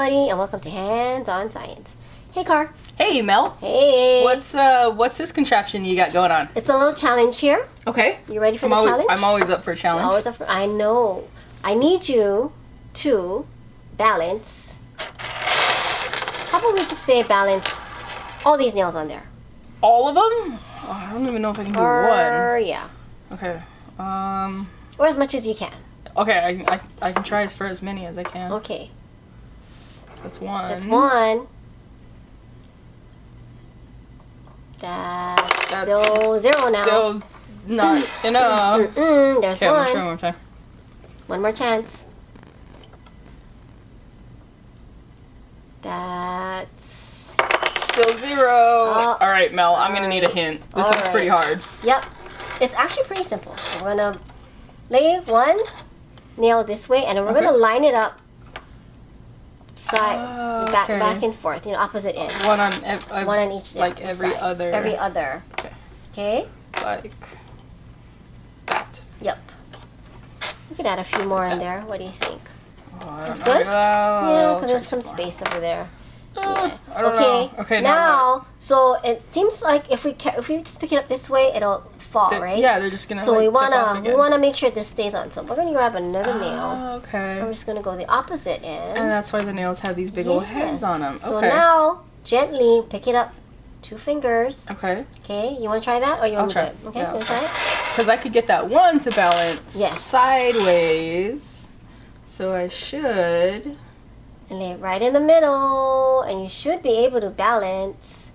everybody, and welcome to Hands on Science. Hey, Carr. Hey, Mel. Hey. What's this contraption you got going on? It's a little challenge here. Okay. You ready for the challenge? I'm always up for a challenge. Always up for. I know. I need you to balance. How about we just say balance all these nails on there? All of them? Oh, I don't even know if I can do one. Yeah. Okay. Or as much as you can. Okay, I can try for as many as I can. Okay. That's one. That's one. That's still zero now. Still not enough. There's okay, one. I'm gonna try one more time. One more chance. That's still zero. All right, Mel. I'm gonna need a hint. This is pretty hard. Yep. It's actually pretty simple. We're gonna lay one nail this way, and then we're gonna line it up back and forth. You know, opposite ends. One on each. Like every side. other. Every other. Okay. Like that. Yep. We could add a few more in there. What do you think? That's Oh, good. Yeah, Yeah, because there's some space over there. Yeah. I don't know. Okay, now so it seems like if we just pick it up this way, it'll fall, right? Yeah, they're just gonna. So like, we wanna make sure this stays on. So we're gonna grab another nail. Okay. We're just gonna go the opposite end. And that's why the nails have these big old heads on them. Okay. So now gently pick it up, 2 fingers. Okay. Okay. You want to try that, or you want to do it? Okay. Yeah, You want to try it? Because I could get that one to balance Yes. sideways. So I should. And lay it right in the middle, and you should be able to balance.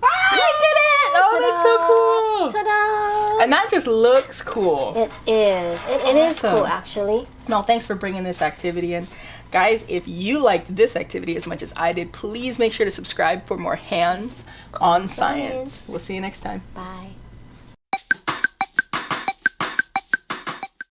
I did it! Oh, that's so cool! Ta-da! And that just looks cool. It is. It is cool, actually. Mel, thanks for bringing this activity in. Guys, if you liked this activity as much as I did, please make sure to subscribe for more Hands on Science. We'll see you next time. Bye.